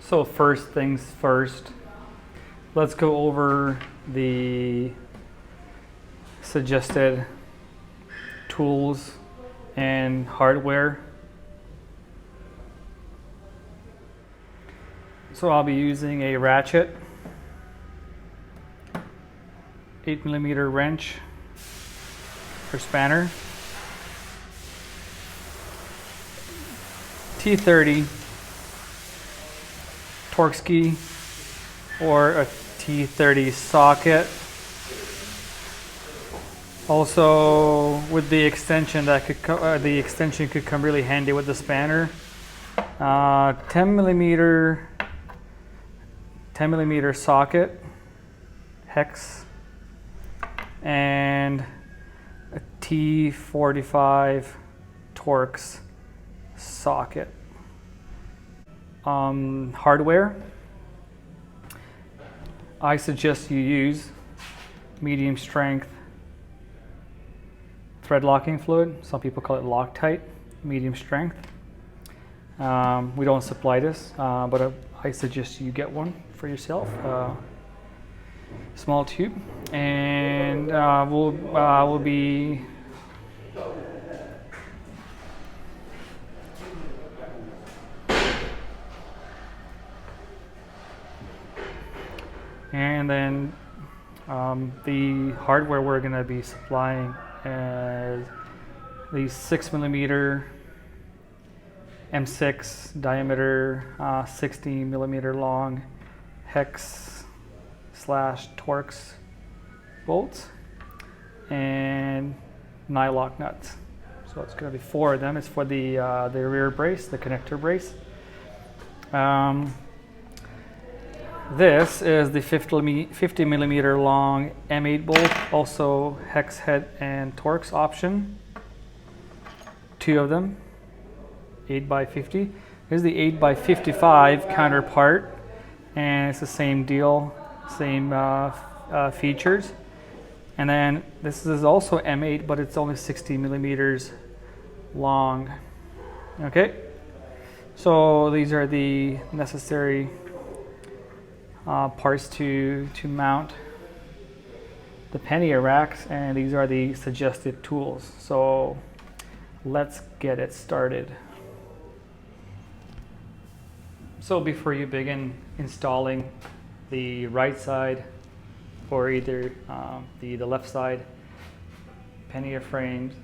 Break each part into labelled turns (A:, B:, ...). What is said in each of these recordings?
A: So first things first, let's go over the suggested tools and hardware. So I'll be using a ratchet, 8mm wrench for spanner, T30 Torx key or a T30 socket. Also, with the extension, the extension could come really handy with the spanner. 10mm socket, hex, and a T45 Torx socket. Hardware, I suggest you use medium strength thread locking fluid. Some people call it Loctite, medium strength. We don't supply this, but I suggest you get one for yourself. Small tube, and we'll be and then the hardware we're going to be supplying is the 6mm M6 diameter, 60mm long hex / Torx bolts and nylock nuts. So it's going to be 4 of them. It's for the rear brace, the connector brace. This is the 50mm long M8 bolt, also hex head and Torx option. 2 of them, 8x50. Here's the 8x55 counterpart, and it's the same deal, same features. And then this is also M8, but it's only 60mm long. Okay, so these are the necessary parts to mount the pannier racks, and these are the suggested tools. So let's get it started. So before you begin installing the right side or either the left side pannier frames,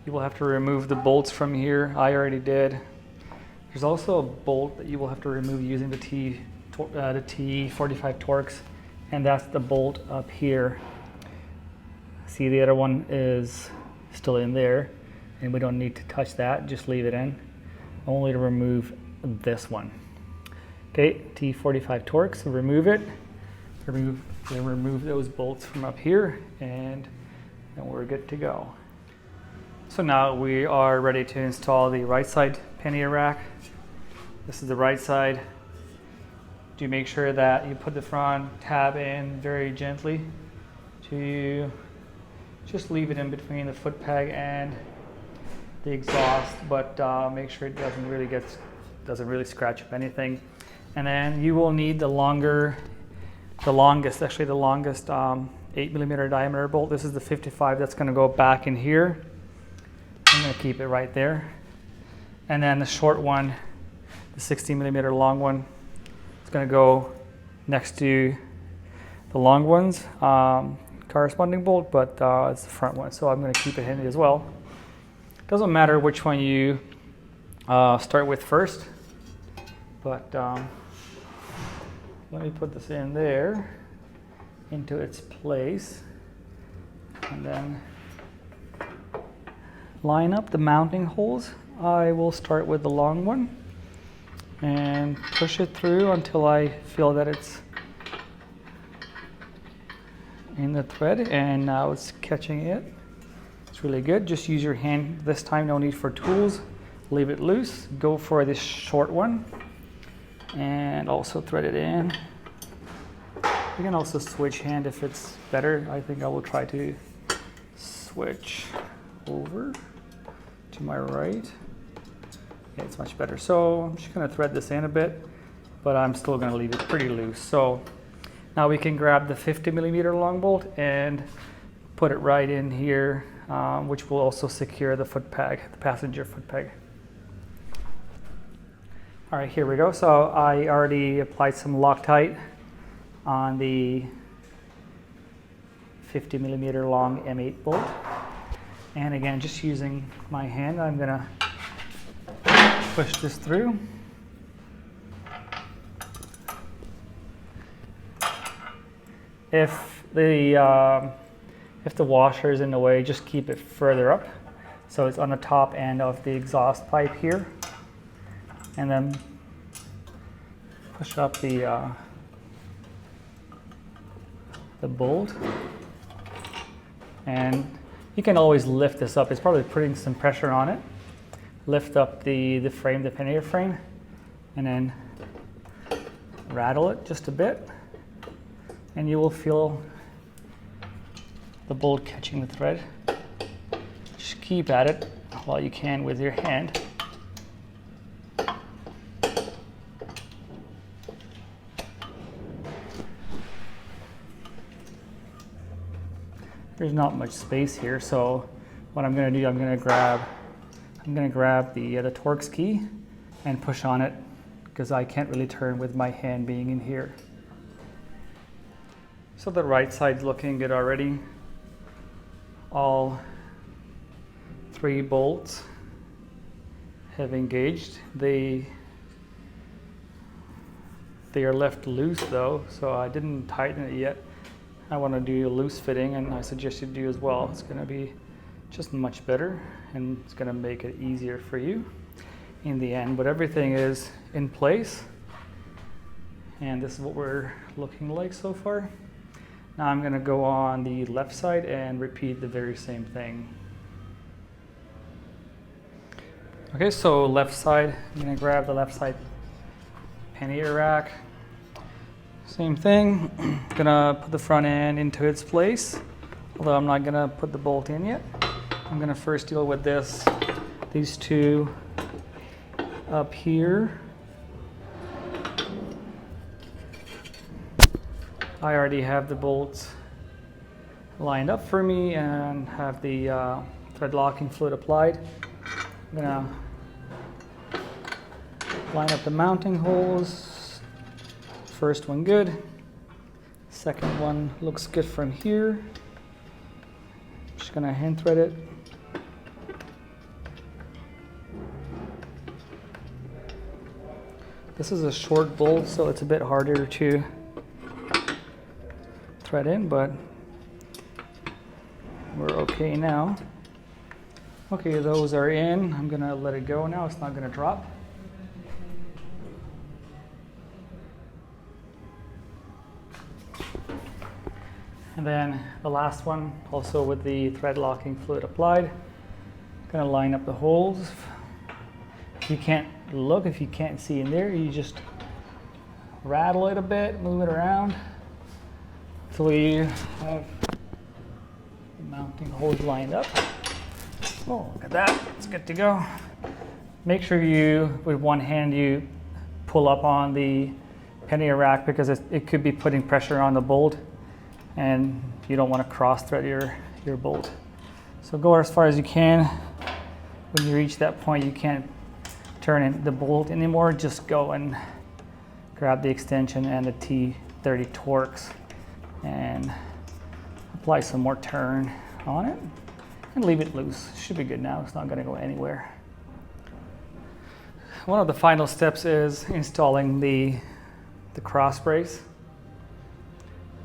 A: you will have to remove the bolts from here. I already did. There's also a bolt that you will have to remove using the T45 Torx, and that's the bolt up here. See, the other one is still in there, and we don't need to touch that, just leave it in. Only to remove this one. Okay, T45 Torx, so remove it. Remove those bolts from up here, and then we're good to go. So now we are ready to install the right side pannier rack. This is the right side. Do make sure that you put the front tab in very gently to just leave it in between the foot peg and the exhaust, but make sure it doesn't really scratch up anything. And then you will need the longest 8mm diameter bolt. This is the 55. That's going to go back in here. I'm going to keep it right there. And then the short one, the 60mm long one, it's going to go next to the long one's corresponding bolt, but it's the front one, so I'm going to keep it handy as well. Doesn't matter which one you start with first, but let me put this in there into its place, and then line up the mounting holes. I will start with the long one and push it through until I feel that it's in the thread, and now it's catching it. It's really good. Just use your hand this time, no need for tools. Leave it loose. Go for this short one and also thread it in. You can also switch hand if it's better. I think I will try to switch over to my right. Yeah, it's much better. So I'm just going to thread this in a bit, but I'm still going to leave it pretty loose. So now we can grab the 50mm long bolt and put it right in here, which will also secure the foot peg, the passenger foot peg. All right, here we go. So I already applied some Loctite on the 50mm long M8 bolt. And again, just using my hand, I'm gonna push this through. If the washer is in the way, just keep it further up. So it's on the top end of the exhaust pipe here. And then push up the bolt. And you can always lift this up. It's probably putting some pressure on it. Lift up the frame, the pannier frame, and then rattle it just a bit. And you will feel the bolt catching the thread. Just keep at it while you can with your hand. There's not much space here, so what I'm going to do, I'm going to grab the Torx key and push on it, because I can't really turn with my hand being in here. So the right side's looking good already. All 3 bolts have engaged. They are left loose though, so I didn't tighten it yet. I want to do a loose fitting, and I suggest you do as well. It's going to be just much better, and it's going to make it easier for you in the end. But everything is in place, and this is what we're looking like so far. Now I'm going to go on the left side and repeat the very same thing. Okay, so left side, I'm going to grab the left side pannier rack. Same thing, gonna put the front end into its place, although I'm not gonna put the bolt in yet. I'm gonna first deal with these 2 up here. I already have the bolts lined up for me and have the thread locking fluid applied. I'm gonna line up the mounting holes. First one good, second one looks good from here. Just gonna hand thread it. This is a short bolt, so it's a bit harder to thread in, but we're okay now. Okay, those are in. I'm gonna let it go now, it's not gonna drop. And then the last one, also with the thread locking fluid applied. Gonna line up the holes. If you can't look, if you can't see in there, you just rattle it a bit, move it around until you have the mounting holes lined up. Oh, look at that, it's good to go. Make sure you, with one hand, you pull up on the pannier rack, because it could be putting pressure on the bolt, and you don't want to cross thread your bolt. So go as far as you can. When you reach that point, you can't turn in the bolt anymore. Just go and grab the extension and the T30 Torx and apply some more turn on it and leave it loose. Should be good now. It's not going to go anywhere. One of the final steps is installing the cross brace.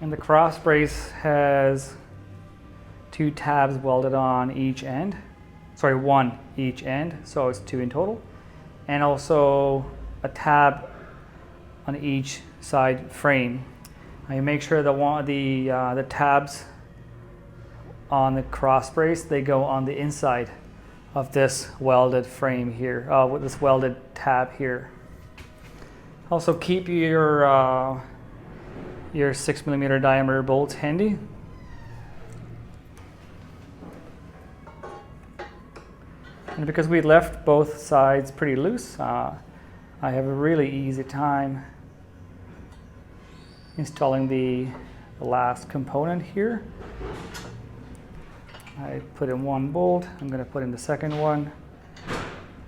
A: And the cross brace has 2 tabs welded on each end. Sorry, 1 each end, so it's 2 in total. And also a tab on each side frame. Now you make sure that the tabs on the cross brace, they go on the inside of this welded frame here, with this welded tab here. Also keep your 6mm diameter bolts handy. And because we left both sides pretty loose, I have a really easy time installing the last component here. I put in one bolt. I'm going to put in the second one.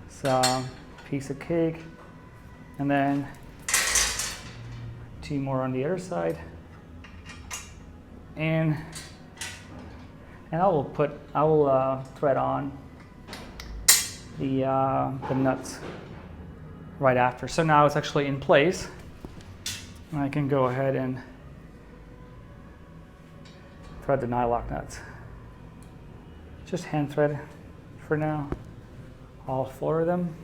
A: It's a piece of cake. And then 2 more on the other side. And I will thread on the nuts right after. So now it's actually in place. And I can go ahead and thread the nylock nuts. Just hand thread for now, all 4 of them.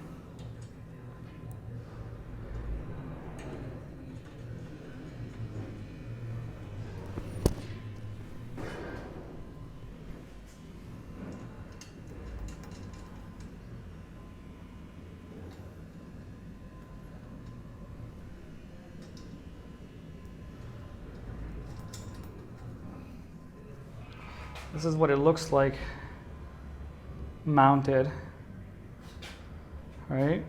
A: This is what it looks like mounted, right?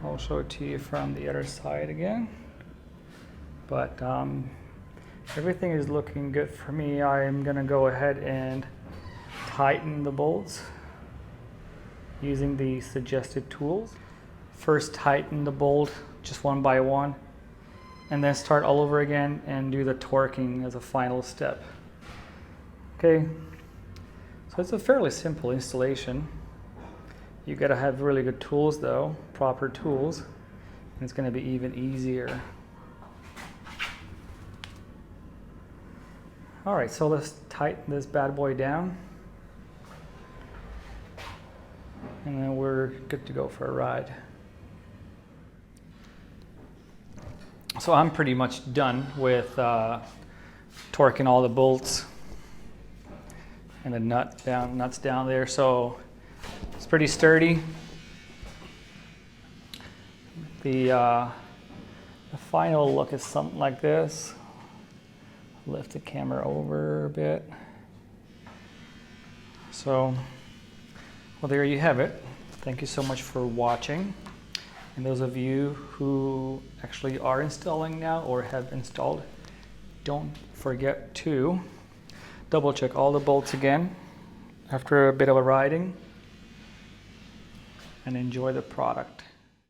A: I'll show it to you from the other side again. But everything is looking good for me. I'm gonna go ahead and tighten the bolts using the suggested tools. First tighten the bolt just one by one, and then start all over again and do the torquing as a final step. Okay, so it's a fairly simple installation. You gotta have really good tools though, proper tools, and it's gonna be even easier. All right, so let's tighten this bad boy down. And then we're good to go for a ride. So I'm pretty much done with torquing all the bolts and the nuts down there. So it's pretty sturdy. The final look is something like this. Lift the camera over a bit. So, well, there you have it. Thank you so much for watching. And those of you who actually are installing now or have installed, don't forget to double check all the bolts again after a bit of a riding and enjoy the product.